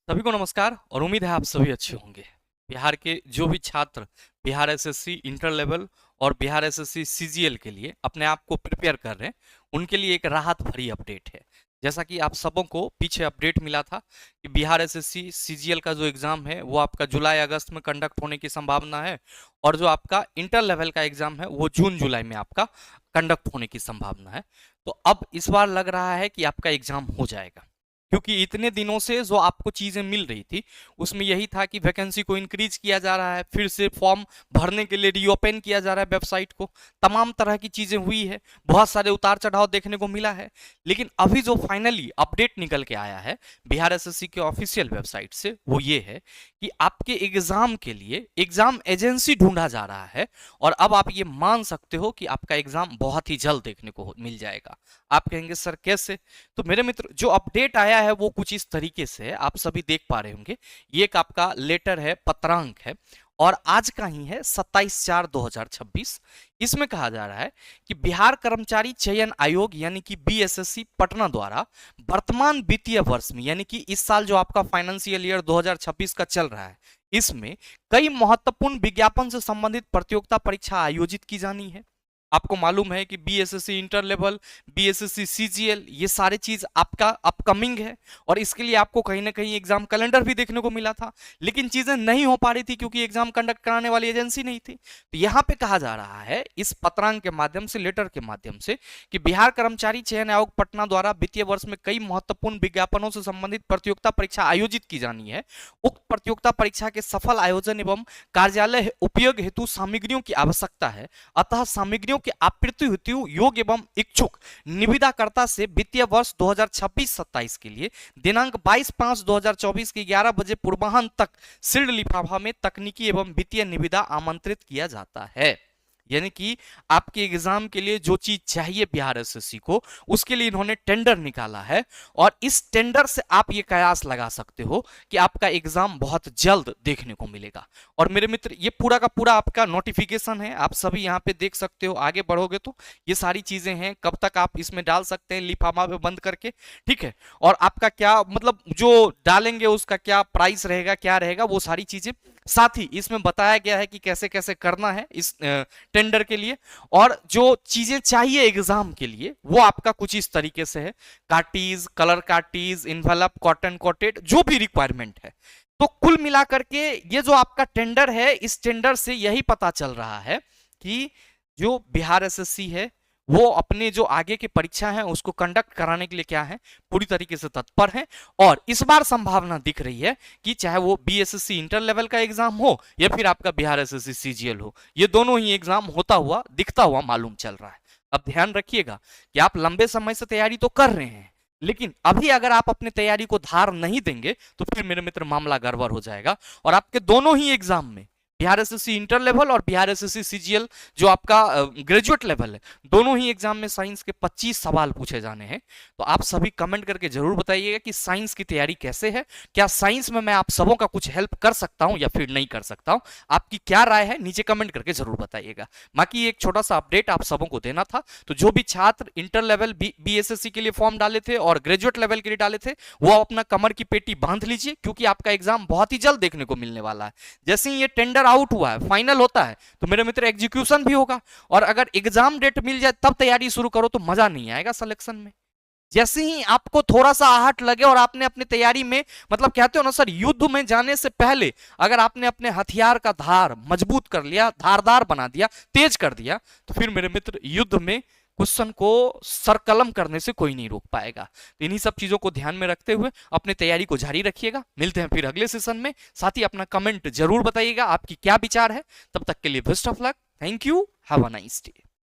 सभी को नमस्कार और उम्मीद है आप सभी अच्छे होंगे। बिहार के जो भी छात्र बिहार एसएससी इंटर लेवल और बिहार एसएससी सीजीएल के लिए अपने आप को प्रिपेयर कर रहे हैं, उनके लिए एक राहत भरी अपडेट है। जैसा कि आप सबों को पीछे अपडेट मिला था कि बिहार एसएससी सीजीएल का जो एग्जाम है वो आपका जुलाई अगस्त में कंडक्ट होने की संभावना है और जो आपका इंटर लेवल का एग्जाम है वो जून जुलाई में आपका कंडक्ट होने की संभावना है। तो अब इस बार लग रहा है कि आपका एग्जाम हो जाएगा, क्योंकि इतने दिनों से जो आपको चीजें मिल रही थी उसमें यही था कि वैकेंसी को इंक्रीज किया जा रहा है, फिर से फॉर्म भरने के लिए रीओपन किया जा रहा है वेबसाइट को, तमाम तरह की चीजें हुई है, बहुत सारे उतार चढ़ाव देखने को मिला है। लेकिन अभी जो फाइनली अपडेट निकल के आया है बिहार एसएससी के ऑफिशियल वेबसाइट से वो ये है कि आपके एग्जाम के लिए एग्जाम एजेंसी ढूंढा जा रहा है और अब आप ये मान सकते हो कि आपका एग्जाम बहुत ही जल्द देखने को मिल जाएगा। आप कहेंगे सर कैसे? तो मेरे मित्र, जो अपडेट आया है वो कुछ इस तरीके से आप सभी देख पा रहे होंगे। ये एक आपका लेटर है, पत्रांक है और आज का ही है 27/4/2026। इसमें कहा जा रहा है कि बिहार कर्मचारी चयन आयोग यानी कि बीएसएससी पटना द्वारा वर्तमान वित्तीय वर्ष में यानी कि इस साल जो आपका फाइनेंशियल ईयर 2026 का चल रहा है इसमें कई महत्वपूर्ण विज्ञापन से संबंधित प्रतियोगिता परीक्षा आयोजित की जानी है। आपको मालूम है कि BSSC inter level, BSSC CGL, ये सारे चीज आपका अपकमिंग है और इसके लिए आपको कहीं ना कहीं एग्जाम कैलेंडर भी देखने को मिला था, लेकिन चीजें नहीं हो पा रही थी क्योंकि एग्जाम कंडक्ट कराने वाली एजेंसी नहीं थी। तो यहाँ पे कहा जा रहा है इस पत्रांक के माध्यम से, लेटर के माध्यम से, कि बिहार कर्मचारी चयन आयोग पटना द्वारा वित्तीय वर्ष में कई महत्वपूर्ण विज्ञापनों से संबंधित प्रतियोगिता परीक्षा आयोजित की जानी है। उक्त प्रतियोगिता परीक्षा के सफल आयोजन एवं कार्यालय उपयोग हेतु सामग्रियों की आवश्यकता है, अतः सामग्रियों के आपूर्ति हेतु योग्य एवं इच्छुक निविदाकर्ता से वित्तीय वर्ष 2026-27 के लिए दिनांक 22/5/2024 के 11 बजे पूर्वाह्न तक सील्ड लिफाफा में तकनीकी एवं वित्तीय निविदा आमंत्रित किया जाता है। यानी कि आपके एग्जाम के लिए जो चीज चाहिए बिहार एसएससी को, उसके लिए इन्होंने टेंडर निकाला है और इस टेंडर से आप ये कयास लगा सकते हो कि आपका एग्जाम बहुत जल्द देखने को मिलेगा। और मेरे मित्र, ये पूरा का पूरा आपका नोटिफिकेशन है, आप सभी यहाँ पे देख सकते हो। आगे बढ़ोगे तो ये सारी चीजें हैं, कब तक आप इसमें डाल सकते हैं लिफाफा में बंद करके, ठीक है। और आपका क्या मतलब जो डालेंगे उसका क्या प्राइस रहेगा, क्या रहेगा, वो सारी चीजें साथ ही इसमें बताया गया है कि कैसे कैसे करना है इस टेंडर के लिए। और जो चीजें चाहिए एग्जाम के लिए वो आपका कुछ इस तरीके से है, कार्टीज, कलर कार्टीज, इन्वेलप, कॉटन कोटेड, जो भी रिक्वायरमेंट है। तो कुल मिलाकर के ये जो आपका टेंडर है, इस टेंडर से यही पता चल रहा है कि जो बिहार एसएससी है वो अपने जो आगे की परीक्षा है उसको कंडक्ट कराने के लिए क्या है, पूरी तरीके से तत्पर है। और इस बार संभावना दिख रही है कि चाहे वो बीएसएससी इंटर लेवल का एग्जाम हो या फिर आपका बिहार एसएससी सीजीएल हो, ये दोनों ही एग्जाम होता हुआ दिखता हुआ मालूम चल रहा है। अब ध्यान रखिएगा कि आप लंबे समय से तैयारी तो कर रहे हैं, लेकिन अभी अगर आप अपनी तैयारी को धार नहीं देंगे तो फिर मेरे मित्र मामला गड़बड़ हो जाएगा और आपके दोनों ही एग्जाम में, बिहार एसएससी इंटर लेवल और बिहार एसएससी सीजीएल जो आपका ग्रेजुएट लेवल है, दोनों ही एग्जाम में साइंस के 25 सवाल पूछे जाने हैं। तो आप सभी कमेंट करके जरूर बताइएगा कि साइंस की तैयारी कैसे है, क्या साइंस में मैं आप सबों का कुछ हेल्प कर सकता हूं या फिर नहीं कर सकता हूं। आपकी क्या राय है नीचे कमेंट करके जरूर बताइएगा। बाकी एक छोटा सा अपडेट आप सबों को देना था, तो जो भी छात्र इंटर लेवल बीएसएससी के लिए फॉर्म डाले थे और ग्रेजुएट लेवल के लिए डाले थे वो अपना कमर की पेटी बांध लीजिए, क्योंकि आपका एग्जाम बहुत ही जल्द देखने को मिलने वाला है। जैसे ही ये टेंडर आउट हुआ है, फाइनल होता है, तो मेरे मित्र एग्जीक्यूशन भी होगा और अगर एग्जाम डेट मिल जाए तब तैयारी शुरू करो तो मजा नहीं आएगा सिलेक्शन में। जैसे ही आपको थोड़ा सा आहट लगे और आपने अपनी तैयारी में, मतलब कहते हो ना सर, युद्ध में जाने से पहले अगर आपने अपने हथियार का धार मजबूत कर लिया, धारदार बना दिया, तेज कर दिया, तो फिर मेरे मित्र युद्ध में क्वेश्चन को सरकलम करने से कोई नहीं रोक पाएगा। तो इन्हीं सब चीजों को ध्यान में रखते हुए अपनी तैयारी को जारी रखिएगा। मिलते हैं फिर अगले सेशन में, साथ ही अपना कमेंट जरूर बताइएगा आपकी क्या विचार है। तब तक के लिए best of luck, thank you, have a nice day.